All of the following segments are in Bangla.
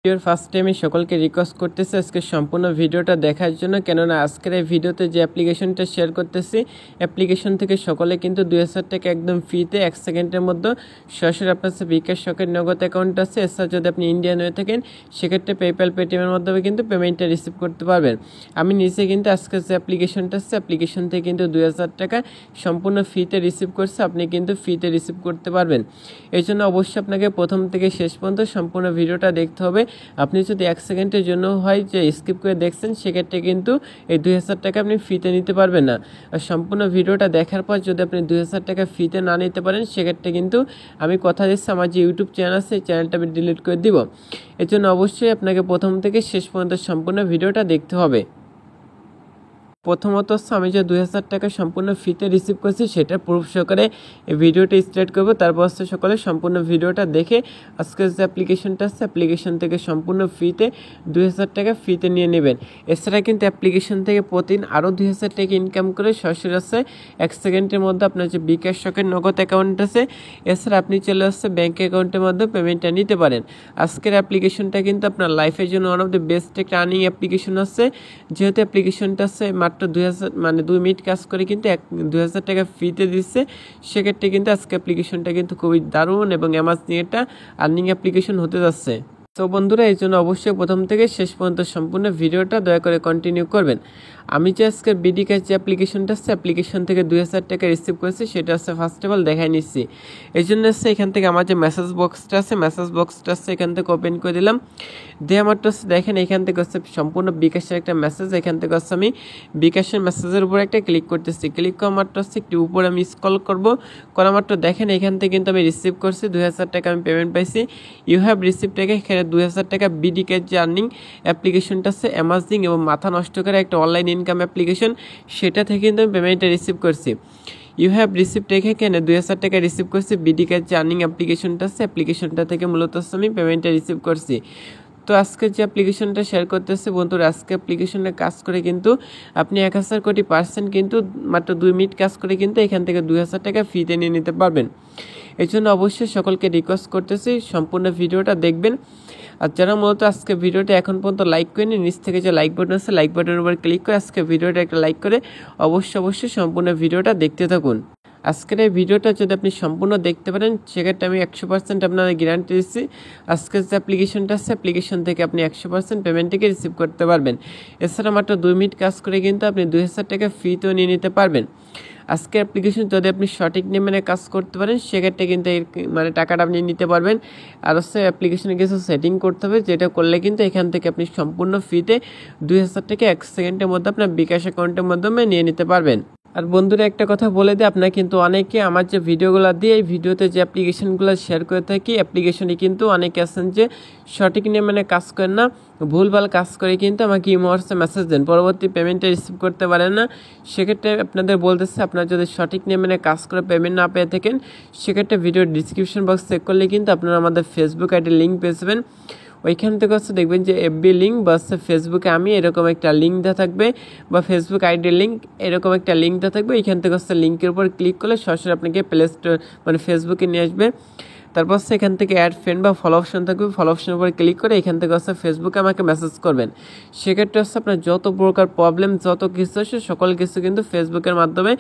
ভিডিওর ফার্স্টে আমি সকলকে রিকোয়েস্ট করতেছি আজকে সম্পূর্ণ ভিডিওটা দেখার জন্য, কেননা আজকের এই ভিডিওতে যে অ্যাপ্লিকেশনটা শেয়ার করতেছি অ্যাপ্লিকেশন থেকে সকলে কিন্তু 2000 টাকা একদম ফ্রিতে 1 সেকেন্ডের মধ্যে সরাসরি আপনার কাছে বিকাশ শখের নগদ অ্যাকাউন্ট আছে। এছাড়া যদি আপনি ইন্ডিয়ান হয়ে থাকেন সেক্ষেত্রে পেপ্যাল পেটিএমের মাধ্যমে কিন্তু পেমেন্টটা রিসিভ করতে পারবেন। আমি নিজে কিন্তু আজকে যে অ্যাপ্লিকেশনটা আছে অ্যাপ্লিকেশন থেকে কিন্তু 2000 টাকা সম্পূর্ণ ফ্রিতে রিসিভ করছে, আপনি কিন্তু ফ্রিতে রিসিভ করতে পারবেন। এই জন্য অবশ্যই আপনাকে প্রথম থেকে শেষ পর্যন্ত সম্পূর্ণ ভিডিওটা দেখতে হবে। আপনি যদি 1 সেকেন্ডের জন্য হয় যে স্কিপ করে দেখছেন সেক্ষেত্রে কিন্তু এই 2000 টাকা আপনি ফ্রিতে নিতে পারবেন না। আর সম্পূর্ণ ভিডিওটা দেখার পর যদি আপনি 2000 টাকা ফ্রিতে না নিতে পারেন সেক্ষেত্রে কিন্তু আমি কথা দিচ্ছি আমার যে ইউটিউব চ্যানেল আছে সেই চ্যানেলটা আমি ডিলিট করে দিব। এর জন্য অবশ্যই আপনাকে প্রথম থেকে শেষ পর্যন্ত সম্পূর্ণ ভিডিওটা দেখতে হবে। প্রথমত আমি যে 2000 টাকা সম্পূর্ণ ফ্রিতে রিসিভ করছি সেটা প্রুফ সহকারে এই ভিডিওটা স্টার্ট করবো। তারপর সকলে সম্পূর্ণ ভিডিওটা দেখে আজকের যে অ্যাপ্লিকেশনটা আছে অ্যাপ্লিকেশন থেকে সম্পূর্ণ ফ্রিতে 2000 টাকা ফ্রিতে নিয়ে নেবেন। এছাড়া কিন্তু অ্যাপ্লিকেশন থেকে প্রতিদিন আরও 2000 টাকা ইনকাম করে সরাসরি আসছে 1 সেকেন্ডের মধ্যে আপনার যে বিকাশ শখের নগদ অ্যাকাউন্ট আছে এছাড়া আপনি চলে আসছে ব্যাঙ্ক অ্যাকাউন্টের মাধ্যমে পেমেন্টটা নিতে পারেন। আজকের অ্যাপ্লিকেশনটা কিন্তু আপনার লাইফের জন্য ওয়ান অফ দ্য বেস্ট একটা আর্নিং অ্যাপ্লিকেশন আছে। যেহেতু অ্যাপ্লিকেশনটা আছে মাত্র 2000 মানে 2 মিনিট কাজ করে কিন্তু 2000 টাকা ফ্রিতে দিচ্ছে, সেক্ষেত্রে কিন্তু আজকে অ্যাপ্লিকেশনটা কিন্তু খুবই দারুণ এবং অ্যামাজিং একটা আর্নিং অ্যাপ্লিকেশন হতে যাচ্ছে। তো বন্ধুরা এই জন্য অবশ্যই প্রথম থেকে শেষ পর্যন্ত সম্পূর্ণ ভিডিওটা দয়া করে কন্টিনিউ করবেন। আমি যে আজকের বিডি ক্যাশ যে অ্যাপ্লিকেশনটা আছে অ্যাপ্লিকেশন থেকে 2000 টাকা রিসিভ করেছি সেটা হচ্ছে ফার্স্ট অফ অল দেখাই নিচ্ছি। এই জন্য হচ্ছে এখান থেকে আমার যে মেসেজ বক্সটা আছে এখান থেকে ওপেন করে দিলাম। দিয়ে আমার তো দেখেন এখান থেকে হচ্ছে সম্পূর্ণ বিকাশের একটা মেসেজ, এখান থেকে হচ্ছে আমি বিকাশের মেসেজের উপর একটা ক্লিক করতেছি। ক্লিক করা মাত্র হচ্ছে একটু উপরে আমি স্ক্রল করা মাত্র দেখেন এখান থেকে কিন্তু আমি রিসিভ করছি 2000 টাকা আমি পেমেন্ট পাইছি। ইউ হ্যাভ রিসিভ টাকা এখানে 2000 টাকা বিডি ক্যাশ যে আর্নিং অ্যাপ্লিকেশনটা আছে অ্যামাজিং এবং মাথা নষ্ট করে একটা অনলাইন ইনকাম অ্যাপ্লিকেশন, সেটা থেকে কিন্তু আমি পেমেন্টটা রিসিভ করছি। ইউ হ্যাভ রিসিভ টাকা এখানে 2000 টাকা রিসিভ করছি বিডি ক্যাশ যে আর্নিং অ্যাপ্লিকেশনটা আছে অ্যাপ্লিকেশনটা থেকে মূলত আমি পেমেন্টটা রিসিভ করছি। তো আজকে যে অ্যাপ্লিকেশনটা শেয়ার করতেছে বন্ধুরা, আজকে অ্যাপ্লিকেশনে কাজ করে কিন্তু আপনি 1000 কোটি % কিন্তু মাত্র 2 মিনিট কাজ করে কিন্তু এখান থেকে 2000 টাকা ফ্রিতে নিয়ে নিতে পারবেন। এই জন্য অবশ্যই সকলকে রিকোয়েস্ট করতেছি সম্পূর্ণ ভিডিওটা দেখবেন। আর যারা মূলত আজকে ভিডিওটা এখন পর্যন্ত লাইক করেনি নিচ থেকে যে লাইক বাটন আছে লাইক বাটনের উপর ক্লিক করে আজকে ভিডিওটা একটা লাইক করে অবশ্যই সম্পূর্ণ ভিডিওটা দেখতে থাকুন। আজকের এই ভিডিওটা যদি আপনি সম্পূর্ণ দেখতে পারেন সেক্ষেত্রে আমি 100% আপনাদের গ্যারান্টি দিচ্ছি আজকের যে অ্যাপ্লিকেশনটা আছে অ্যাপ্লিকেশন থেকে আপনি 100% পেমেন্টটিকে রিসিভ করতে পারবেন। এছাড়া মাত্র 2 মিনিট কাজ করে কিন্তু আপনি 2000 টাকা ফ্রিতেও নিয়ে নিতে পারবেন। আজকে অ্যাপ্লিকেশন যদি আপনি সঠিক নিয়মে কাজ করতে পারেন সেক্ষেত্রে কিন্তু এই টাকাটা আপনি নিতে পারবেন। আর হচ্ছে অ্যাপ্লিকেশনে কিছু সেটিং করতে হবে, যেটা করলে কিন্তু এখান থেকে আপনি সম্পূর্ণ ফ্রিতে 2000 টাকা 1 সেকেন্ডের মধ্যে আপনার বিকাশ অ্যাকাউন্টের মাধ্যমে নিয়ে নিতে পারবেন। আর বন্ধুরা একটা কথা বলে দিই, আপনার কিন্তু অনেকে আমার যে ভিডিওগুলো দিয়ে এই ভিডিওতে যে অ্যাপ্লিকেশনগুলো শেয়ার করে থাকি অ্যাপ্লিকেশনে কিন্তু অনেকে আছেন যে সঠিক নিয়মে কাজ করেন না, ভুলভাল কাজ করে কিন্তু আমাকে ইমো হোয়াটসঅ্যাপে মেসেজ দেন, পরবর্তী পেমেন্টটা রিসিভ করতে পারেন না। সেক্ষেত্রে আপনাদের বলতেছে আপনারা যদি সঠিক নিয়মে কাজ করে পেমেন্ট না পেয়ে থাকেন সেক্ষেত্রে ভিডিওর ডিসক্রিপশন বক্স চেক করলে কিন্তু আপনারা আমাদের ফেসবুক আইডির লিঙ্ক পেয়ে যাবেন। ওইখান থেকে হচ্ছে দেখবেন যে এফবি লিঙ্ক বা হচ্ছে ফেসবুকে আমি এরকম একটা লিঙ্ক দেওয়া থাকবে বা ফেসবুক আইডির লিঙ্ক এরকম একটা লিঙ্ক দেওয়া থাকবে। এইখান থেকে হচ্ছে লিঙ্কের উপর ক্লিক করলে সরাসরি আপনাকে প্লে স্টোর ফেসবুকে নিয়ে আসবে। তারপর হচ্ছে এখান থেকে অ্যাড ফ্রেন্ড বা ফলো অপশন থাকবে, ফলো অপশনের উপর ক্লিক করে এখান থেকে হচ্ছে ফেসবুকে আমাকে মেসেজ করবেন। সেক্ষেত্রে হচ্ছে আপনার যত প্রকার প্রবলেম যত কিছু আছে সকল কিছু কিন্তু ফেসবুকের মাধ্যমে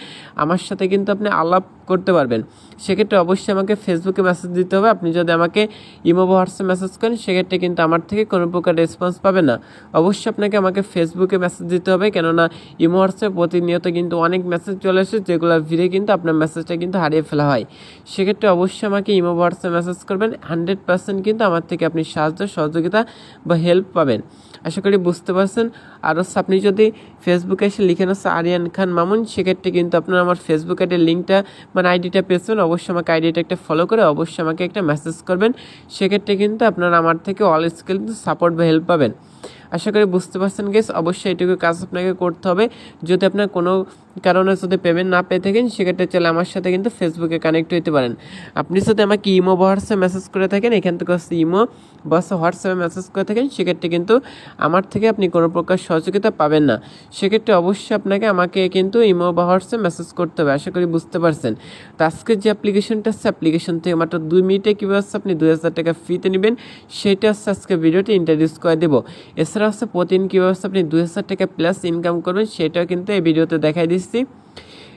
আমার সাথে কিন্তু আপনি আলাপ করতে পারবেন। সেক্ষেত্রে অবশ্যই আমাকে ফেসবুকে মেসেজ দিতে হবে। আপনি যদি আমাকে ইমো বা হোয়াটসঅ্যাপে মেসেজ করেন সেক্ষেত্রে কিন্তু আমার থেকে কোনো প্রকার রেসপন্স পাবেন না। অবশ্যই আপনাকে আমাকে ফেসবুকে মেসেজ দিতে হবে, কেননা ইমো হোয়াটসঅ্যাপে প্রতিনিয়ত কিন্তু অনেক মেসেজ চলে আসে যেগুলো ভিড়ে কিন্তু আপনার মেসেজটা কিন্তু হারিয়ে ফেলা হয়। সেক্ষেত্রে অবশ্যই আমাকে ইমো হোয়াটসঅ্যাপে মেসেজ করবেন, 100% কিন্তু আমার থেকে আপনি সাহায্য সহযোগিতা বা হেল্প পাবেন। আশা করি বুঝতে পারছেন। আর হচ্ছে আপনি যদি ফেসবুকে এসে লিখেন হচ্ছে আরিয়ান খান মামুন সেক্ষেত্রে কিন্তু আপনারা আমার ফেসবুক আইডির লিঙ্কটা আইডিটা পেয়েছেন। অবশ্যই আমাকে আইডিটা একটা ফলো করে অবশ্যই আমাকে একটা মেসেজ করবেন। সেক্ষেত্রে কিন্তু আপনারা আমার থেকে অল স্কিল সাপোর্ট বা হেল্প পাবেন। আশা করি বুঝতে পারছেন গাইস। অবশ্যই এটুকু কাজ আপনাকে করতে হবে। যদি আপনার কোনো কারণে যদি পেমেন্ট না পেয়ে থাকেন সেক্ষেত্রে চলে আমার সাথে কিন্তু ফেসবুকে কানেক্ট হতে পারেন। আপনি যদি আমাকে ইমো বা হোয়াটসঅ্যাপে মেসেজ করে থাকেন, এখান থেকে ইমো বা হোয়াটসঅ্যাপে মেসেজ করে থাকেন, সেক্ষেত্রে কিন্তু আমার থেকে আপনি কোনো প্রকার সহযোগিতা পাবেন না। সেক্ষেত্রে অবশ্যই আপনাকে আমাকে কিন্তু ইমো বা হোয়াটসঅ্যাপে মেসেজ করতে হবে। আশা করি বুঝতে পারছেন। তো আজকের যে অ্যাপ্লিকেশনটা আছে, অ্যাপ্লিকেশন থেকে মাত্র 2 মিনিটে কীভাবে আপনি 2000 টাকা ফ্রিতে নেবেন সেটা আজকে ভিডিওটি ইন্ট্রোডিউস করে দেবো। এছাড়া প্রতিদিন কীভাবে আপনি 2000 টাকা প্লাস ইনকাম করবেন সেটাও কিন্তু এই ভিডিওতে দেখাই দিচ্ছি।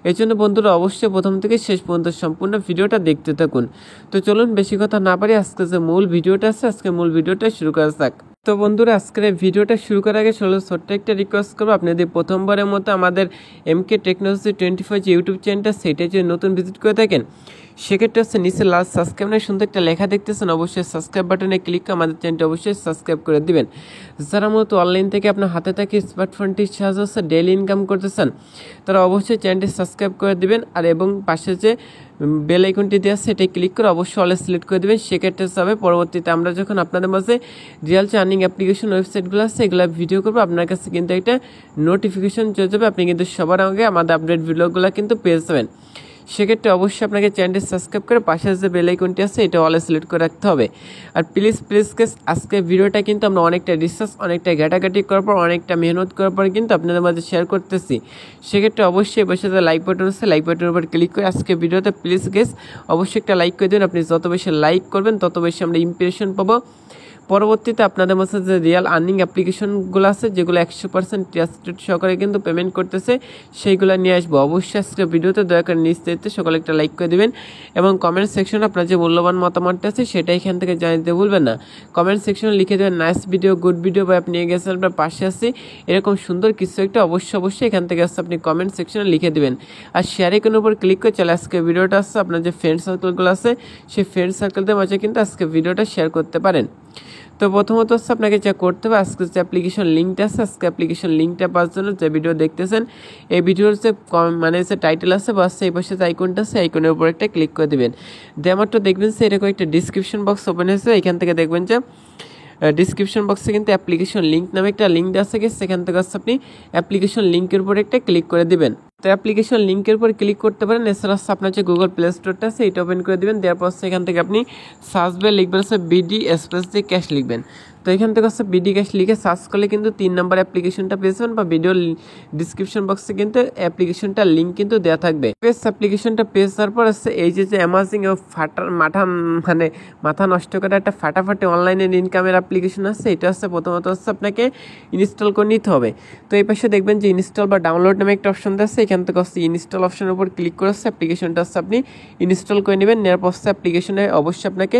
এই জন্য বন্ধুরা অবশ্যই প্রথম থেকে শেষ পর্যন্ত সম্পূর্ণ ভিডিওটা দেখতে থাকুন। তো চলুন বেশি কথা না পারি আজকে যে মূল ভিডিওটা আছে, আজকে মূল ভিডিওটা শুরু করা যাক। তো বন্ধুরা আজকের এই ভিডিওটা শুরু করার আগে ছোট্ট একটা রিকোয়েস্ট করবো, আপনি যদি প্রথমবারের মতো আমাদের MK Technology 25 যে ইউটিউব চ্যানেলটা সেটা যদি নতুন ভিজিট করে থাকেন সেক্ষেত্রে নিচে লাল সাবস্ক্রাইব নিয়ে সুন্দর একটা লেখা দেখতেছেন, অবশ্যই সাবস্ক্রাইব বাটনে ক্লিক করে আমাদের চ্যানেলটা অবশ্যই সাবস্ক্রাইব করে দিবেন। যারা মূলত অনলাইন থেকে আপনার হাতে থাকে স্মার্টফোনটির সাহায্যে ডেইলি ইনকাম করতেছেন তারা অবশ্যই চ্যানেলটি সাবস্ক্রাইব করে দিবেন। আর এবং পাশে যে বেল আইকনটি দেওয়া আছে সেটাই ক্লিক করে অবশ্যই অলে সিলেক্ট করে দেবেন। সেক্ষেত্রে হবে পরবর্তীতে আমরা যখন আপনাদের মাঝে রিয়েল আর্নিং অ্যাপ্লিকেশন ওয়েবসাইটগুলো আছে এগুলো ভিডিও করবো, আপনার কাছে কিন্তু একটা নোটিফিকেশন চলে যাবে, আপনি কিন্তু সবার আগে আমাদের আপডেট ভিডিওগুলো কিন্তু পেয়ে যাবেন। সেক্ষেত্রে অবশ্যই আপনাকে চ্যানেলটি সাবস্ক্রাইব করে পাশে যে বেল আইকনটি আছে এটা অলে সিলেক্ট করে রাখতে হবে। আর প্লিজ আজকে ভিডিওটা কিন্তু আমরা অনেকটা রিসার্চ, অনেকটা ঘাটাঘাটি করার পর, অনেকটা মেহনত করার পর কিন্তু আপনাদের মাঝে শেয়ার করতেছি। সেক্ষেত্রে অবশ্যই বসে যে লাইক বাটন আছে লাইক বাটনের উপর ক্লিক করে আজকে ভিডিওতে প্লিজ অবশ্যই একটা লাইক করে দেবেন। আপনি যত বেশি লাইক করবেন তত বেশি আমরা ইমপ্রেশন পাবো। পরবর্তীতে আপনাদের মাঝে যে রিয়েল আর্নিং অ্যাপ্লিকেশনগুলো আছে যেগুলো 100% ট্রাস্টেড সহকারে কিন্তু পেমেন্ট করতেছে সেইগুলো নিয়ে আসবো। অবশ্যই আজকে ভিডিওতে দয়া করে নিশ্চিত সকলে একটা লাইক করে দেবেন এবং কমেন্ট সেকশনে আপনার যে মূল্যবান মতামতটা আছে সেটা এখান থেকে জানিয়ে দিতে ভুলবেন না। কমেন্ট সেকশনে লিখে দেবেন নাইস ভিডিও, গুড ভিডিও বা আপনি গেছেন আপনার পাশে আসি এরকম সুন্দর কিছু একটা অবশ্যই এখান থেকে আসছে আপনি কমেন্ট সেকশনে লিখে দেবেন। আর শেয়ার আইকনের উপর ক্লিক করে চলে আজকে ভিডিওটা আসছে আপনার যে ফ্রেন্ড সার্কেলগুলো আছে সেই ফ্রেন্ড সার্কেলদের মাঝে কিন্তু আজকে ভিডিওটা শেয়ার করতে পারেন। তো প্রথমত আপনাকে যা করতে হবে আজকে যে অ্যাপ্লিকেশন লিঙ্কটা আছে, আজকে অ্যাপ্লিকেশন লিঙ্কটা পাওয়ার জন্য যে ভিডিও দেখতেছেন এই ভিডিওর যে যে টাইটেল আছে বা এই পাশে যে আইকনটা আছে আইকনের উপর একটা ক্লিক করে দেবেন। মাত্র দেখবেন যে এরকম একটা ডিসক্রিপশন বক্স ওপেন হয়েছে, এখান থেকে দেখবেন যে ডিসক্রিপশন বক্সে কিন্তু অ্যাপ্লিকেশন লিঙ্ক নামে একটা লিঙ্ক দেওয়া আছে, সেখান থেকে আপনি অ্যাপ্লিকেশন লিঙ্কের উপর একটা ক্লিক করে দিবেন। তো অ্যাপ্লিকেশন লিঙ্কের উপর ক্লিক করতে পারেন। এছাড়া আপনার যে গুগল প্লে স্টোরটা আছে এটা ওপেন করে দেবেন। দেওয়ার পর সেখান থেকে আপনি সার্চ বারে লিখবেন BD স্পেস দিয়ে ক্যাশ লিখবেন। তো এখান থেকে BD ক্যাশ লিখে সার্চ করলে কিন্তু 3 নম্বর অ্যাপ্লিকেশনটা পেয়ে যাবেন বা ভিডিও ডিসক্রিপশন বক্সে কিন্তু অ্যাপ্লিকেশনটার লিঙ্ক কিন্তু দেওয়া থাকবে। অ্যাপ্লিকেশনটা পেয়ে যাওয়ার পর এই যে অ্যামাজিং মাথা নষ্ট করা একটা ফাটাফাটি অনলাইনের ইনকামের অ্যাপ্লিকেশন আছে, এটা প্রথমত আপনাকে ইনস্টল করে নিতে হবে। তো এই পাশে দেখবেন যে ইনস্টল বা ডাউনলোড নামে একটা অপশন আছে, এখান থেকে ইনস্টল অপশনের উপর ক্লিক করে অ্যাপ্লিকেশনটা আপনি ইনস্টল করে নেবেন। নেওয়ার পর অ্যাপ্লিকেশনে অবশ্যই আপনাকে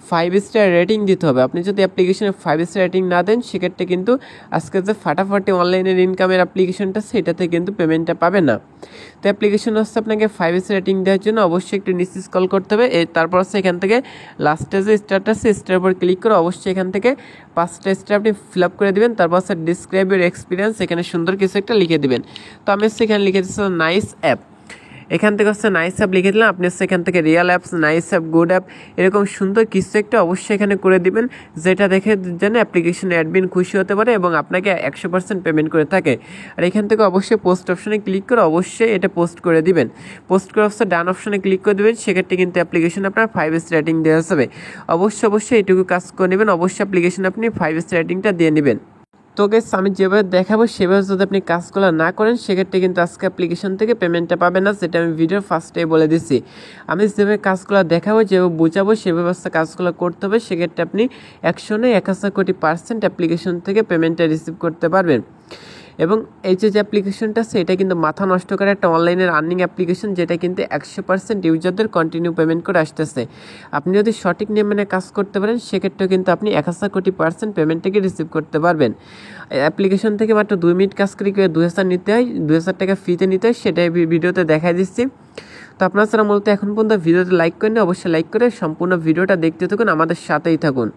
5 স্টার রেটিং দিতে হবে। আপনি যদি অ্যাপ্লিকেশনে 5 স্টার রেটিং না দেন সেক্ষেত্রে কিন্তু আজকে যে ফাটাফাটি অনলাইনের ইনকামের অ্যাপ্লিকেশনটা সেটাতে কিন্তু পেমেন্টটা পাবেন না। তো অ্যাপ্লিকেশন আপনাকে 5 স্টার রেটিং দেওয়ার জন্য অবশ্যই একটু নিচে স্ক্রল করতে হবে। তারপর এখান থেকে লাস্টে যে স্টারটা আছে স্টারের উপর ক্লিক করে অবশ্যই এখান থেকে 5টা স্টার আপনি ফিল আপ করে দেবেন। তারপর ডিসক্রাইব ইউর এক্সপিরিয়েন্স এখানে সুন্দর কিছু একটা লিখে দেবেন। তো আমি এখানে লিখে দিচ্ছি নাইস অ্যাপ। এখান থেকে নাইস অ্যাপ লিখে দিলাম, আপনি এখান থেকে real apps, nice app, good app এরকম সুন্দর কিছু একটা অবশ্যই এখানে করে দিবেন, যেটা দেখে যেন অ্যাপ্লিকেশন অ্যাডমিন খুশি হতে পারে এবং আপনাকে 100% পেমেন্ট করে থাকে। আর এখান থেকে অবশ্যই পোস্ট অপশনে ক্লিক করে অবশ্যই এটা পোস্ট করে দিবেন। পোস্ট করে ডান অপশনে ক্লিক করে দেবেন, সেক্ষেত্রে কিন্তু অ্যাপ্লিকেশন আপনার 5 স্টার রেটিং দেওয়া যাবে। অবশ্যই এটুকু কাজ করে নেবেন, অবশ্যই অ্যাপ্লিকেশন আপনি 5 স্টার রেটিংটা দিয়ে নেবেন। তো গাইস আমি যেভাবে দেখাবো সেভাবে যদি আপনি কাজগুলো না করেন সেক্ষেত্রে কিন্তু আজকে অ্যাপ্লিকেশন থেকে পেমেন্টটা পাবেন না, সেটা আমি ভিডিওর ফার্স্টে বলে দিচ্ছি। আমি যেভাবে কাজগুলো দেখাবো যেভাবে বোঝাবো সেভাবে কাজগুলো করতে হবে, সেক্ষেত্রে আপনি 100% কোটি % অ্যাপ্লিকেশন থেকে পেমেন্টটা রিসিভ করতে পারবেন। এবং এই যে অ্যাপ্লিকেশনটা আছে এটা কিন্তু মাথা নষ্ট করে একটা অনলাইনের আর্নিং অ্যাপ্লিকেশন, যেটা কিন্তু 100% ইউজারদের কন্টিনিউ পেমেন্ট করে আসতেছে। আপনি যদি সঠিক নিয়মে কাজ করতে পারেন সেক্ষেত্রেও কিন্তু আপনি 1000 কোটি % পেমেন্টটাকে রিসিভ করতে পারবেন। অ্যাপ্লিকেশন থেকে মাত্র 2 মিনিট কাজ করে 2000 নিতে হয়, 2000 টাকা ফ্রিতে নিতে হয়, সেটাই ভিডিওতে দেখাই দিচ্ছি। তো আপনারা যারা মূলত এখন পর্যন্ত ভিডিওতে লাইক করেন অবশ্যই লাইক করে সম্পূর্ণ ভিডিওটা দেখতে থাকুন, আমাদের সাথেই থাকুন।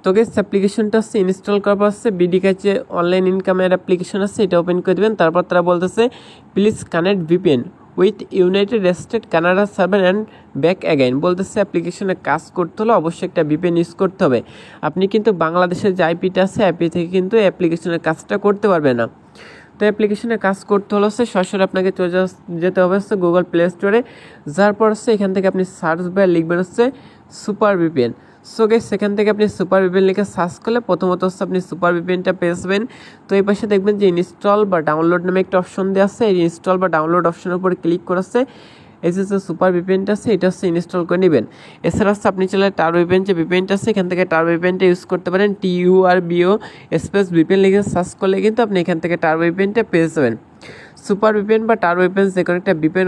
তো গাইস অ্যাপ্লিকেশনটা ইনস্টল করার পর BD ক্যাশ অনলাইন ইনকামের অ্যাপ্লিকেশন আছে এটা ওপেন করে দেবেন। তারপর তারা বলতেছে please connect VPN with United state Canada server and back again. বলতেছে অ্যাপ্লিকেশনে কাজ করতে হলে অবশ্যই একটা VPN ইউজ করতে হবে। আপনি কিন্তু বাংলাদেশের যে আইপিটা আছে আইপি থেকে কিন্তু অ্যাপ্লিকেশনের কাজটা করতে পারবে না। তো অ্যাপ্লিকেশনে কাজ করতে হলে সরাসরি আপনাকে চলে যেতে হবে গুগল প্লে স্টোরে। যার পর এখান থেকে আপনি সার্চ বারে লিখবেন সুপার VPN। সো গাইস সেখান থেকে আপনি সুপার VPN লিখে সার্চ করলে প্রথমত আপনি সুপার VPNটা পেয়ে যাবেন। তো এই পাশে দেখবেন যে ইনস্টল বা ডাউনলোড নামে একটা অপশন দেওয়া আছে। এই ইনস্টল বা ডাউনলোড অপশনের উপর ক্লিক করেছে এই যে সুপার VPNটা আছে এটা ইনস্টল করে নেবেন। এছাড়া আপনি চাইলে টার VPN যে VPNটা আছে এখান থেকে টার VPNটা ইউজ করতে পারেন। TURBO স্পেস VPN লিখে সার্চ করলে কিন্তু আপনি এখান থেকে টার VPNটা পেয়ে যাবেন। সুপার VPN বা টার VPN যে কোনো একটা VPN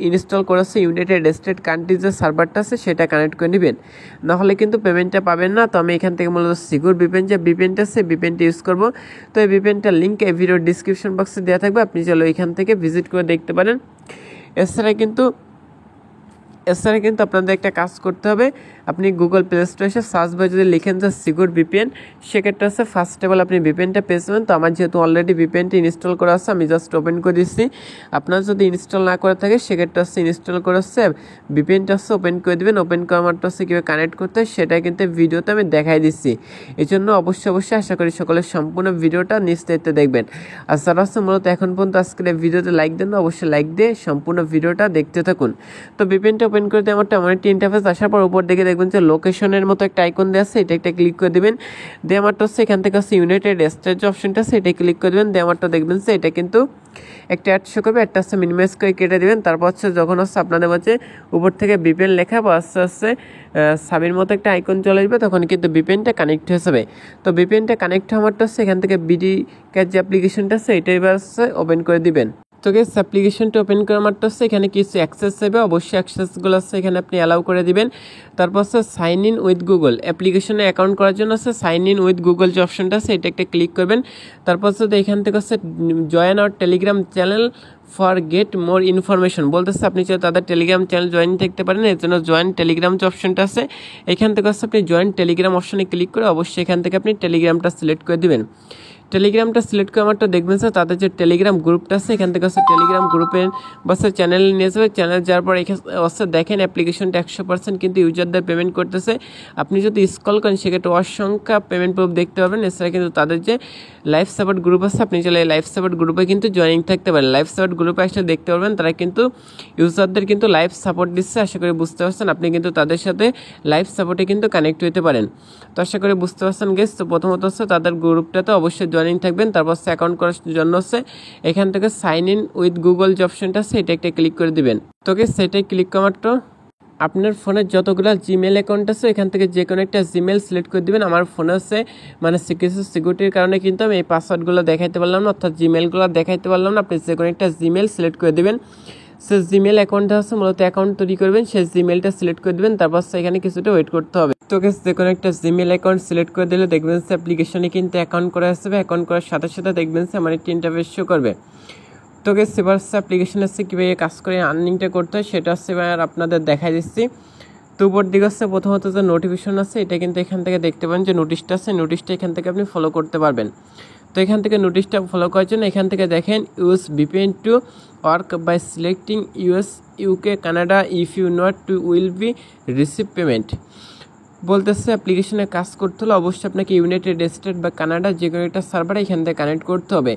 ইনস্টল করেছে ইউনাইটেড স্টেট কান্ট্রির যে সার্ভারটা আছে সেটা কানেক্ট করে নেবেন, নাহলে কিন্তু পেমেন্টটা পাবেন না। তো আমি এখান থেকে মূলত সিকিউর VPN যে VPNটা আছে VPNটা ইউজ করবো। তো এই VPNটার লিঙ্ক এই ভিডিওর ডিসক্রিপশন বক্সে দেওয়া থাকবে, আপনি চাইলে এখান থেকে ভিজিট করে দেখতে পারেন। এছাড়া কিন্তু আপনাদের একটা কাজ করতে হবে, আপনি গুগল প্লে স্টোরে এসে সার্চ বারে যদি লিখেন যে সিকিউর VPN সেক্ষেত্রে ফার্স্ট অফ অল আপনি VPNটা পেয়ে যাবেন। তো আমার যেহেতু অলরেডি VPNটা ইনস্টল করা আছে আমি জাস্ট ওপেন করে দিচ্ছি। আপনার যদি ইনস্টল না করে থাকে সেক্ষেত্রে ইনস্টল করে VPNটা ওপেন করে দেবেন। ওপেন করার মাত্র কীভাবে কানেক্ট করতে হয় সেটা কিন্তু ভিডিওতে আমি দেখাই দিচ্ছি। এই জন্য অবশ্যই আশা করি সকলের সম্পূর্ণ ভিডিওটা নিশ্চিত দেখবেন। আর যারা মূলত এখন পর্যন্ত আজকের এই ভিডিওতে লাইক দেন না অবশ্যই লাইক দিয়ে সম্পূর্ণ ভিডিওটা দেখতে থাকুন। তো VPNটা ওপেন করে দিয়ে আমার তেমন একটি ইন্টারফেস আসার পর উপর দিকে দেখবেন যে লোকেশনের মতো একটা আইকন দেওয়া আছে, এটা একটা ক্লিক করে দেবেন। দিয়ে আমার এখান থেকে ইউনাইটেড স্টেট যে অপশনটা আছে এটা ক্লিক করে দেবেন। দিয়ে আমার দেখবেন যে এটা কিন্তু একটা অ্যাড শো করবে, একটা মিনিমাইজ করে কেটে দেবেন। তারপর যখন আপনাদের মাঝে উপর থেকে VPN লেখা বা আস্তে সাবির মতো একটা আইকন চলে আসবে তখন কিন্তু VPNটা কানেক্ট হয়ে যাবে। তো VPNটা কানেক্ট হওয়ার এখান থেকে বিডি ক্যাচ যে অ্যাপ্লিকেশনটা আছে এটা এবার ওপেন করে দিবেন। তো গাইস অ্যাপ্লিকেশনটা ওপেন করার মাত্র এখানে কিছু অ্যাক্সেস চাইবে, অবশ্যই অ্যাক্সেসগুলো এখানে আপনি অ্যালাউ করে দিবেন। তারপর সাইন ইন উইথ গুগল, অ্যাপ্লিকেশনে অ্যাকাউন্ট করার জন্য সাইন ইন উইথ গুগল যে অপশনটা আছে এটা একটা ক্লিক করবেন। তারপর এখান থেকে join our Telegram channel for get more information. বলতেছে আপনি চাই তাদের টেলিগ্রাম চ্যানেল জয়েন থাকতে পারেন, এর জন্য জয়েন টেলিগ্রাম যে অপশনটা আছে এখান থেকে আপনি জয়েন টেলিগ্রাম অপশনে ক্লিক করে অবশ্যই এখান থেকে আপনি টেলিগ্রামটা সিলেক্ট করে দিবেন। টেলিগ্রামটা সিলেক্ট করে আমারটা দেখবেন তাদের যে টেলিগ্রাম গ্রুপটা আছে এখান থেকে টেলিগ্রাম গ্রুপের চ্যানেল নিয়ে যাবে। চ্যানেল যাওয়ার পর এখানে দেখেন অ্যাপ্লিকেশনটা 100% কিন্তু ইউজারদের পেমেন্ট করতেছে। আপনি যদি স্ক্রল করেন সেক্ষেত্রে অসংখ্য পেমেন্ট প্রুফ দেখতে পাবেন। এছাড়া কিন্তু তাদের যে লাইফ সাপোর্ট গ্রুপ আছে আপনি চাইলে লাইফ সাপোর্ট গ্রুপে কিন্তু জয়েনিং থাকতে পারেন। লাইফ সাপোর্ট গ্রুপে আসলে দেখতে পারবেন তারা কিন্তু ইউজারদের কিন্তু লাইফ সাপোর্ট দিচ্ছে। আশা করি বুঝতে পারছেন, আপনি কিন্তু তাদের সাথে লাইফ সাপোর্টে কিন্তু কানেক্ট হতে পারেন। তো আশা করি বুঝতে পারছেন গেস। তো প্রথমত তাদের গ্রুপটাতে অবশ্যই জয়েনিং থাকবেন। তারপর অ্যাকাউন্ট করার জন্য এখান থেকে সাইন ইন উইথ গুগল যে অপশনটা আছে এটা একটা ক্লিক করে দিবেন। তো গেস সেটাই ক্লিক করার আপনার ফোনের যতগুলো জিমেল অ্যাকাউন্ট আছে এখান থেকে যে কোনো একটা জিমেল সিলেক্ট করে দিবেন। আমার ফোনে আছে মানে সিকিউরিটির কারণে কিন্তু আমি এই পাসওয়ার্ডগুলো দেখাইতে পারলাম না, অর্থাৎ জিমেলগুলো দেখাইতে পারলাম না। আপনি যে কোনো একটা জিমেল সিলেক্ট করে দেবেন। সে জিমেল অ্যাকাউন্টটা আছে মূলত অ্যাকাউন্ট তৈরি করবেন, সেই জিমেলটা সিলেক্ট করে দেবেন। তারপর এখানে কিছুটা ওয়েট করতে হবে। তো গেস যে কোনো একটা জিমেল অ্যাকাউন্ট সিলেক্ট করে দিলে দেখবেন অ্যাপ্লিকেশনে কিন্তু অ্যাকাউন্ট করা আসবে। অ্যাকাউন্ট করার সাথে সাথে দেখবেন আমার একটি ইন্টারফেস শো করবে। তো গেস এবার অ্যাপ্লিকেশন কীভাবে কাজ করে আর্নিংটা করতে হয় সেটা এবার আপনাদের দেখাই দিচ্ছি। তো উপর দিকে প্রথমত যে নোটিফিকেশন আছে এটা কিন্তু এখান থেকে দেখতে পাবেন যে নোটিশটা আছে, নোটিশটা এখান থেকে আপনি ফলো করতে পারবেন। তো এখান থেকে নোটিশটা ফলো করার জন্য এখান থেকে দেখেন use VPN to work by selecting US UK Canada if you not to will be receive payment. বলতেছে অ্যাপ্লিকেশনে কাজ করতে হলে অবশ্যই আপনাকে ইউনাইটেড স্টেট বা কানাডা যে কোনো একটা সার্ভারে এখান থেকে কানেক্ট করতে হবে।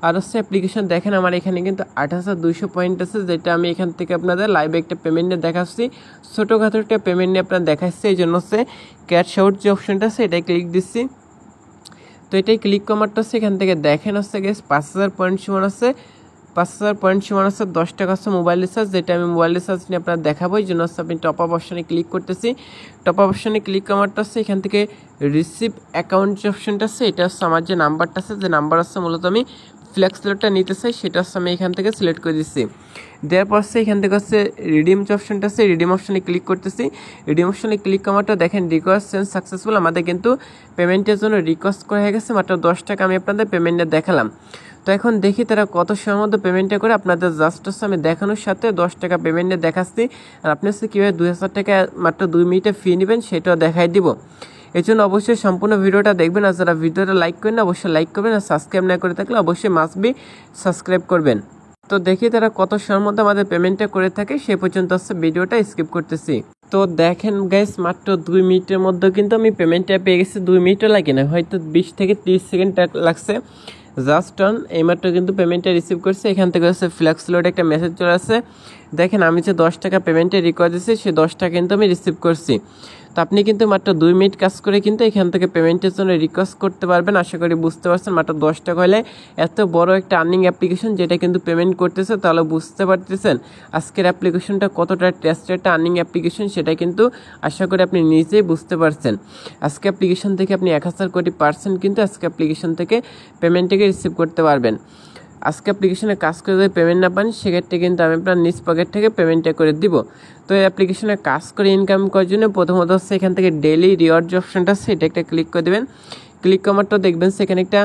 আর অ্যাপ্লিকেশন দেখেন আমার এখানে কিন্তু 8200 পয়েন্ট আছে, যেটা আমি এখান থেকে আপনাদের লাইভে একটা পেমেন্ট নিয়ে দেখাচ্ছি। ছোটোখাটো একটা পেমেন্ট নিয়ে আপনার দেখাচ্ছি, এই জন্য ক্যাশ আউট যে অপশনটা আছে এটাই ক্লিক দিচ্ছি। তো এটাই ক্লিক কমারটা এখান থেকে দেখেন গেস 5000 পয়েন্ট সমান আছে, 5000 পয়েন্ট সমান আছে 10 টাকা মোবাইল রিচার্জ, যেটা আমি মোবাইল রিচার্জ নিয়ে আপনার দেখাবো। এই জন্য আপনি টপ আপ অপশনে ক্লিক করতেছি। টপ আপ অপশনে ক্লিক কমারটা এখান থেকে রিসিভ অ্যাকাউন্ট যে অপশনটা আছে এটা আমার যে নাম্বারটা আছে, যে নাম্বার আছে মূলত আমি ফ্লেক্স লোডটা নিতে চাই সেটা আমি এখান থেকে সিলেক্ট করে দিচ্ছি। দেওয়ার পর এখান থেকে রিডিম যে অপশনটা আছে রিডিম অপশনে ক্লিক করতেছি। রিডিম অপশনে ক্লিক করাটা দেখেন রিকোয়েস্ট সেন্ড সাকসেসফুল, আমাদের কিন্তু পেমেন্টের জন্য রিকোয়েস্ট করা হয়ে গেছে। মাত্র 10 টাকা আমি আপনাদের পেমেন্টে দেখালাম। তো এখন দেখি তারা কত সময়ের মধ্যে পেমেন্টটা করে, আপনাদের জাস্ট আমি দেখানোর সাথে 10 টাকা পেমেন্টে দেখাচ্ছি। আর আপনি কীভাবে 2000 টাকা মাত্র 2 মিনিটে ফি নেবেন সেটাও দেখাই দিব। এই জন্য অবশ্যই সম্পূর্ণ ভিডিওটা দেখবেন। আর যারা ভিডিওটা লাইক করেন অবশ্যই লাইক করবেন, আর সাবস্ক্রাইব না করে থাকলে অবশ্যই মাস্ট বি সাবস্ক্রাইব করবেন। তো দেখি তারা কত সময়ের মধ্যে আমাদের পেমেন্টটা করে থাকে, সে পর্যন্ত হচ্ছে ভিডিওটা স্কিপ করতেছি। তো দেখেন গাইস, মাত্র 2 মিনিটের মধ্যে কিন্তু আমি পেমেন্টটা পেয়ে গেছি। 2 মিনিটও লাগে না, হয়তো 20 থেকে 30 সেকেন্ড লাগছে। জাস্ট অন এইমাত্র কিন্তু পেমেন্টটা রিসিভ করছে। এখান থেকে হচ্ছে ফ্ল্যাক্স লোড একটা মেসেজ চলে আসছে। দেখেন আমি যে 10 টাকা পেমেন্টের রিকোয়েস্ট দিয়েছি, সেই 10 টাকা কিন্তু আমি রিসিভ করছি। তো আপনি কিন্তু মাত্র 2 মিনিট কাজ করে কিন্তু এখান থেকে পেমেন্টের জন্য রিকোয়েস্ট করতে পারবেন। আশা করি বুঝতে পারছেন, মাত্র 10 টাকা হলে এত বড় একটা আর্নিং অ্যাপ্লিকেশন যেটা কিন্তু পেমেন্ট করতেছে, তাহলে বুঝতে পারতেছেন আজকের অ্যাপ্লিকেশনটা কতটা টেস্টেড একটা আর্নিং অ্যাপ্লিকেশন, সেটা কিন্তু আশা করি আপনি নিজেই বুঝতে পারছেন। আজকে অ্যাপ্লিকেশন থেকে আপনি 1000 কোটি পার্সেন্ট কিন্তু আজকে অ্যাপ্লিকেশন থেকে পেমেন্টটাকে রিসিভ করতে পারবেন। আজকে অ্যাপ্লিকেশনে কাজ করে যদি পেমেন্ট না পান, সেক্ষেত্রে কিন্তু আমি আপনার নিজ পকেট থেকে পেমেন্টটা করে দিব। তো এই অ্যাপ্লিকেশনে কাজ করে ইনকাম করার জন্য প্রথমত হচ্ছে এখান থেকে ডেইলি রিওয়ার্ড যে অপশনটা আছে, এটা একটা ক্লিক করে দেবেন। ক্লিক করারটা দেখবেন সেখানে একটা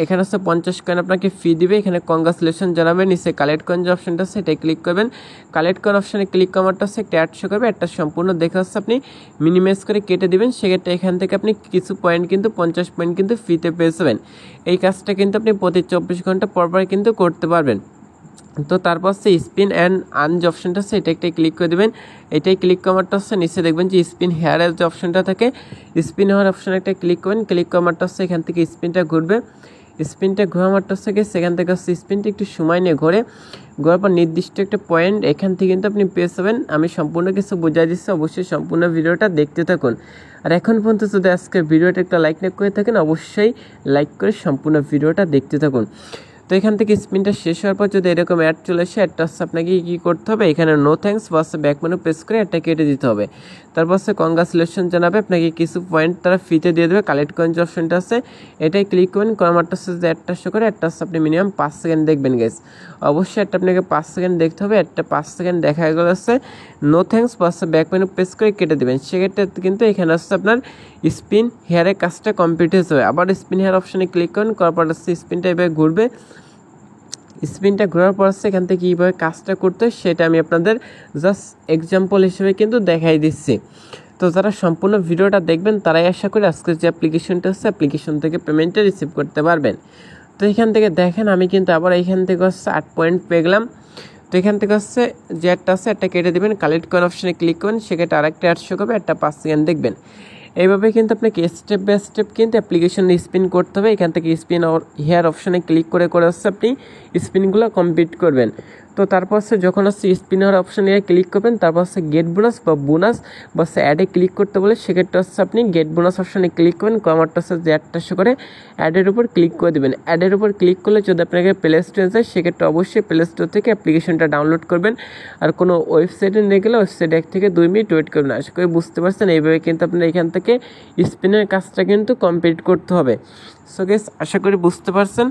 এখানে হচ্ছে 50 কয়েন আপনাকে ফি দিবে। এখানে কংগ্রাচুলেশন জানাবেন। নিচে কালেক্ট কয়েন যে অপশনটা আছে, এটাই ক্লিক করবেন। কালেক্ট কয়েন অপশনে ক্লিক করারটা হচ্ছে একটা অ্যাড শো করবে, একটা সম্পূর্ণ দেখে হচ্ছে আপনি মিনিমাইজ করে কেটে দেবেন। সেক্ষেত্রে এখান থেকে আপনি কিছু পয়েন্ট কিন্তু 50 পয়েন্ট কিন্তু ফ্রিতে পেয়ে যাবেন। এই কাজটা কিন্তু আপনি প্রতি 24 ঘন্টা পর কিন্তু করতে পারবেন। তো তারপর হচ্ছে স্পিন অ্যান্ড আর্ন যে অপশনটা আছে, এটা একটা ক্লিক করে দেবেন। এটাই ক্লিক করারটা হচ্ছে নিচে দেখবেন যে স্পিন হেয়ারের যে অপশনটা থাকে, স্পিন হেয়ার অপশনে একটা ক্লিক করবেন। ক্লিক করারটা হচ্ছে এখান থেকে স্পিনটা ঘুরবে। স্পিনটা ঘোরামারটা হচ্ছে সেখান থেকে হচ্ছে স্পিনটা একটু সময় নিয়ে ঘোরার পর নির্দিষ্ট একটা পয়েন্ট এখান থেকে কিন্তু আপনি পেয়ে যাবেন। আমি সম্পূর্ণ কিছু বোঝাই দিচ্ছি, অবশ্যই সম্পূর্ণ ভিডিওটা দেখতে থাকুন। আর এখন পর্যন্ত যদি আজকে ভিডিওটা একটা লাইক না করে থাকেন, অবশ্যই লাইক করে সম্পূর্ণ ভিডিওটা দেখতে থাকুন। তো এখান থেকে স্পিনটা শেষ হওয়ার পর যদি এরকম অ্যাড চলে আসে, অ্যাডটা হচ্ছে আপনাকে কী করতে হবে, এখানে নো থ্যাঙ্কস বা ব্যাক মেনু প্রেস করে অ্যাডটা কেটে দিতে হবে। তারপর হচ্ছে কংগ্রাচুলেশন জানাবে, আপনাকে কিছু পয়েন্ট তারা ফ্রিতে দিয়ে দেবে। কালেক্ট কয়েন যে অপশনটা আছে, এটাই ক্লিক করবেন। করামারটা হচ্ছে যে অ্যাডটা শো করে, অ্যাডটা হচ্ছে আপনি মিনিমাম 5 সেকেন্ড দেখবেন গাইস। অবশ্যই অ্যাডটা আপনাকে 5 সেকেন্ড দেখতে হবে। অ্যাডটা 5 সেকেন্ড দেখা গেলে হচ্ছে নো থ্যাঙ্কস বা ব্যাক মেনু প্রেস করে কেটে দেবেন। সেক্ষেত্রে কিন্তু এখানে হচ্ছে আপনার স্পিন হেয়ারের কাজটা কমপ্লিট হয়ে যাবে। আবার স্পিন হেয়ার অপশনে ক্লিক করুন, করার পর হচ্ছে স্পিনটা এভাবে ঘুরবে। স্পিনটা ঘোরার পর হচ্ছে এখান থেকে কীভাবে কাজটা করতে হয় সেটা আমি আপনাদের জাস্ট এক্সাম্পল হিসেবে কিন্তু দেখাই দিচ্ছি। তো যারা সম্পূর্ণ ভিডিওটা দেখবেন তারাই আশা করি আজকের যে অ্যাপ্লিকেশনটা আছে, অ্যাপ্লিকেশন থেকে পেমেন্টটা রিসিভ করতে পারবেন। তো এখান থেকে দেখেন আমি কিন্তু আবার এইখান থেকে হচ্ছে 8 পয়েন্ট পেয়ে গেলাম। তো এখান থেকে হচ্ছে যে একটা আছে, একটা কেটে দেবেন। কালেক্ট কয়েন অপশনে ক্লিক করবেন, সেক্ষেত্রে আরেকটা অ্যাড শো করবে, একটা 5 সেকেন্ড দেখবেন। এইভাবে কিন্তু আপনাকে স্টেপ বাই স্টেপ কিন্তু অ্যাপ্লিকেশন স্পিন করতে হবে। এখান থেকে স্পিন হেয়ার অপশনে ক্লিক করে হচ্ছে আপনি স্পিনগুলো কমপ্লিট করবেন। তো তারপর হচ্ছে যখন হচ্ছে স্পিন হেয়ার অপশনে ক্লিক করবেন, তারপর হচ্ছে গেট বোনাস বা বোনাস বা অ্যাডে ক্লিক করতে বলে, সেক্ষেত্রে হচ্ছে আপনি গেট বোনাস অপশনে ক্লিক করবেন। কমারটা হচ্ছে যে অ্যাডটা শো করে অ্যাডের উপর ক্লিক করে দেবেন। অ্যাডের উপর ক্লিক করলে যদি আপনাকে প্লে স্টোরে যায়, সেক্ষেত্রে অবশ্যই প্লে স্টোর থেকে অ্যাপ্লিকেশনটা ডাউনলোড করবেন। আর কোনো ওয়েবসাইটে নিয়ে গেলে ওয়েবসাইটে 1 থেকে 2 মিনিট ওয়েট করবেন। আশা করি বুঝতে পারছেন। এইভাবে কিন্তু আপনার এখান থেকে স্পিনের কাজটা কিন্তু কমপ্লিট করতে হবে। সো গাইস, আশা করি বুঝতে পারছেন।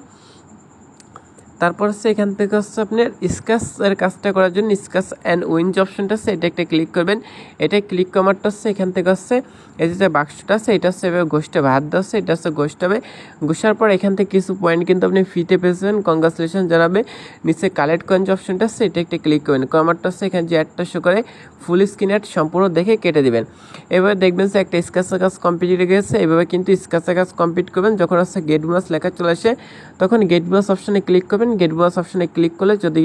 তারপর হচ্ছে এখান থেকে হচ্ছে আপনার স্ক্র্যাচের কাজটা করার জন্য স্ক্র্যাচ অ্যান্ড উইন যে অপশনটা আছে, এটা একটা ক্লিক করবেন। এটা ক্লিক করারটা হচ্ছে এখান থেকে হচ্ছে এই যে বাক্সটা আছে, এটা হচ্ছে এভাবে ঘষতে ভাত দেওয়া আছে, এটা হচ্ছে ঘষতে হবে। ঘষার পর এখান থেকে কিছু পয়েন্ট কিন্তু আপনি ফ্রিতে পেয়েছেন। কংগ্রাচুলেশন জানাবে। নিচে কালেক্ট কয়েন যে অপশনটা আছে, এটা একটা ক্লিক করবেন। কমারটা হচ্ছে এখানে যে অ্যাডটা শো করে ফুল স্ক্রিন অ্যাড সম্পূর্ণ দেখে কেটে দেবেন। এবার দেখবেন যে একটা স্ক্র্যাচের কাজ কমপ্লিট হয়ে গেছে। এভাবে কিন্তু স্ক্র্যাচের কাজ কমপ্লিট করবেন। যখন হচ্ছে গেট বোনাস লেখা চলে আসে, তখন গেট বোনাস অপশনে ক্লিক করবেন। গেট বোনাস অপশনে ক্লিক করলে যদি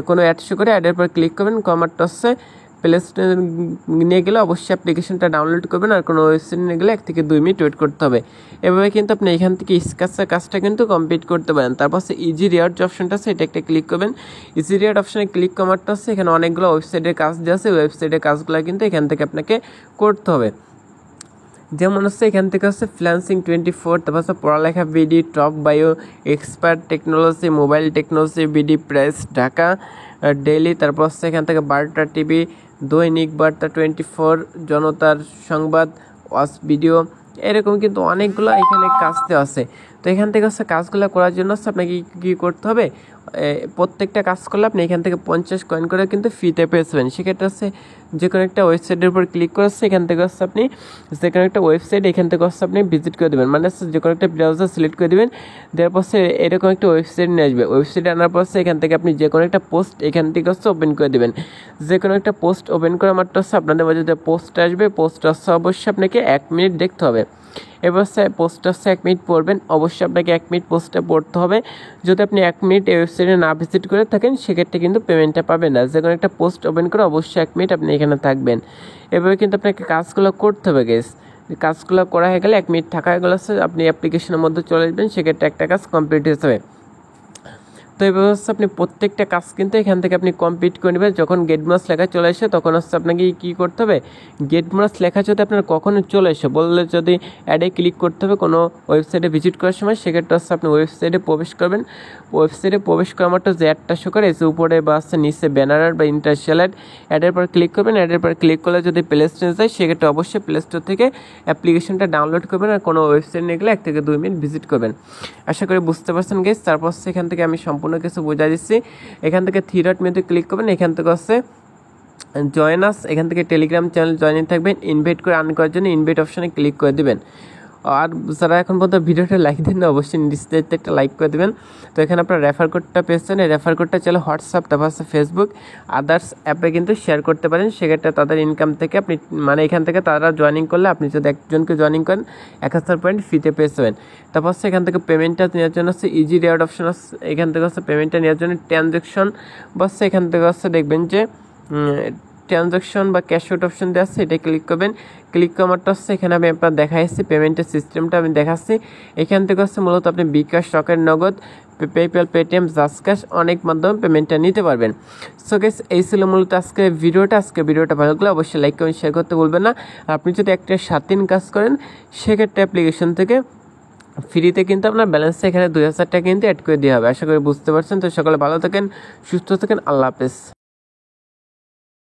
কোনো অ্যাড শো করে, অ্যাডের পর ক্লিক করবেন। কমারটা হচ্ছে প্লে স্টোরে নিয়ে গেলে অবশ্যই অ্যাপ্লিকেশনটা ডাউনলোড করবেন। আর কোনো ওয়েবসাইট নিয়ে গেলে 1 থেকে 2 মিনিট ওয়েট করতে হবে। এভাবে কিন্তু আপনি এখান থেকে স্ক্র্যাচের কাজটা কিন্তু কমপ্লিট করতে পারেন। তারপর হচ্ছে ইজি রিওয়ার্ড যে অপশনটা আছে, এটা একটা ক্লিক করবেন। ইজি রিওয়ার্ড অপশনে ক্লিক করারটা হচ্ছে এখানে অনেকগুলো ওয়েবসাইটের কাজ দেওয়া আছে। ওয়েবসাইটের কাজগুলো কিন্তু এখান থেকে আপনাকে করতে হবে। যেমন হচ্ছে এখান থেকে হচ্ছে ফ্রিল্যান্সিং 24, তারপর হচ্ছে পড়ালেখা BD, top bio, expert technology, mobile technology BD, press Dhaka daily, তারপর হচ্ছে এখান থেকে বার্তা টিভি, দৈনিক বার্তা 24, জনতার সংবাদ, ওয়াচ ভিডিও, এরকম কিন্তু অনেকগুলো এখানে কাজ দেওয়া আছে। তো এখান থেকে হচ্ছে কাজগুলো করার জন্য হচ্ছে আপনাকে কী করতে হবে, প্রত্যেকটা কাজ করলে আপনি এখান থেকে 50 কয়েন করে কিন্তু ফ্রিতে পেয়ে যাবেন। সেক্ষেত্রে হচ্ছে যে কোনো একটা ওয়েবসাইটের উপর ক্লিক করে হচ্ছে এখান থেকে হচ্ছে আপনি যে কোনো একটা ওয়েবসাইট এখান থেকে হচ্ছে আপনি ভিজিট করে দেবেন। মানে হচ্ছে যে কোনো একটা ব্রাউজার সিলেক্ট করে দেবেন। দেওয়ার পর হচ্ছে এরকম একটা ওয়েবসাইট নিয়ে আসবে। ওয়েবসাইটে আনার পর হচ্ছে এখান থেকে আপনি যে কোনো একটা পোস্ট এখান থেকে হচ্ছে ওপেন করে দেবেন। যে কোনো একটা পোস্ট ওপেন করা মাত্র হচ্ছে আপনাদের মাঝে যে পোস্ট আসবে, পোস্ট হচ্ছে অবশ্যই আপনাকে 1 মিনিট দেখতে হবে। এবার পোস্টটা হচ্ছে 1 মিনিট পড়বেন। অবশ্যই আপনাকে 1 মিনিট পোস্টটা পড়তে হবে। যদি আপনি 1 মিনিট এই ওয়েবসাইটে না ভিজিট করে থাকেন সেক্ষেত্রে কিন্তু পেমেন্টটা পাবেন না। যে কোনো একটা পোস্ট ওপেন করে অবশ্যই 1 মিনিট আপনি এখানে থাকবেন। এভাবে কিন্তু আপনাকে কাজগুলো করতে হবে গাইস। কাজগুলো করা হয়ে গেলে 1 মিনিট থাকা হয়ে গেলে আপনি অ্যাপ্লিকেশনের মধ্যে চলে আসবেন, সেক্ষেত্রে একটা কাজ কমপ্লিট হয়ে যাবে। তো এই ব্যবস্থা আপনি প্রত্যেকটা কাজ কিন্তু এখান থেকে আপনি কমপ্লিট করে নেবেন। যখন গেট বোনাস লেখা চলে আসে তখন হচ্ছে আপনাকে কী করতে হবে, গেট বোনাস লেখা যদি আপনার কখনো চলে আসে বললে যদি অ্যাডে ক্লিক করতে হবে কোনো ওয়েবসাইটে ভিজিট করার সময়, সেক্ষেত্রে হচ্ছে আপনি ওয়েবসাইটে প্রবেশ করবেন। ওয়েবসাইটে প্রবেশ করার মাত্র যে অ্যাডটা শো করে এসে উপরে বা হচ্ছে নিচে ব্যানার বা ইন্টারশিয়াল অ্যাডের পর ক্লিক করবেন। অ্যাডের পর ক্লিক করলে যদি প্লে স্টোরে যায় সেক্ষেত্রে অবশ্যই প্লে স্টোর থেকে অ্যাপ্লিকেশনটা ডাউনলোড করবেন আর কোনো ওয়েবসাইট নিয়ে গেলে 1 থেকে 2 মিনিট ভিজিট করবেন। আশা করি বুঝতে পারছেন গাইস। তারপর সেখান থেকে আমি সম্পূর্ণ কিছু বোঝাই দিচ্ছি। এখান থেকে 3 ডট মেনুতে ক্লিক করবেন। এখান থেকে হচ্ছে জয়েন আস, এখান থেকে টেলিগ্রাম চ্যানেল জয়েন থাকবেন। ইনভাইট করে আর্ন করার জন্য ইনভাইট অপশনে ক্লিক করে দিবেন। আর যারা এখন পর্যন্ত ভিডিওটা লাইক দেন না অবশ্যই ডিসপ্লেতে একটা লাইক করে দেবেন। তো এখানে আপনার রেফার কোডটা পেয়েছেন, এই রেফার কোডটা চলে হোয়াটসঅ্যাপ, তারপর হচ্ছে ফেসবুক, আদার্স অ্যাপে কিন্তু শেয়ার করতে পারেন। সেক্ষেত্রে তাদের ইনকাম থেকে আপনি মানে এখান থেকে তারা জয়েনিং করলে আপনি যদি একজনকে জয়েনিং করেন 1000 পয়েন্ট ফ্রিতে পেয়ে যাবেন। তারপর হচ্ছে এখান থেকে পেমেন্টটা নেওয়ার জন্য হচ্ছে ইজি রেওয়ার্ড অপশন আছে। এখান থেকে হচ্ছে পেমেন্টটা নেওয়ার জন্য ট্রানজ্যাকশন বসছে, এখান থেকে হচ্ছে দেখবেন যে ট্রানজ্যাকশন বা ক্যাশ আউট অপশন দেওয়া আছে, এটা ক্লিক করবেন। ক্লিক করারটা হচ্ছে এখানে আমি আপনার দেখাচ্ছি পেমেন্টের সিস্টেমটা আমি দেখাচ্ছি। এখান থেকে হচ্ছে মূলত আপনি বিকাশ, রকেট নগদ, পেপ্যাল, পেটিএম, জাস্ট ক্যাশ অনেক মাধ্যমে পেমেন্টটা নিতে পারবেন। সো গাইস এই ছিল মূলত আজকে ভিডিওটা ভালো লাগলে অবশ্যই লাইক কমেন্ট শেয়ার করতে বলবেন না। আপনি যদি একটা 7 দিন কাজ করেন সেক্ষেত্রে অ্যাপ্লিকেশন থেকে ফ্রিতে কিন্তু আপনার ব্যালেন্সে এখানে 2000 টাকা কিন্তু অ্যাড করে দেওয়া হবে। আশা করি বুঝতে পারছেন। তো সকলে ভালো থাকেন, সুস্থ থাকেন, আল্লাহ হাফেজ।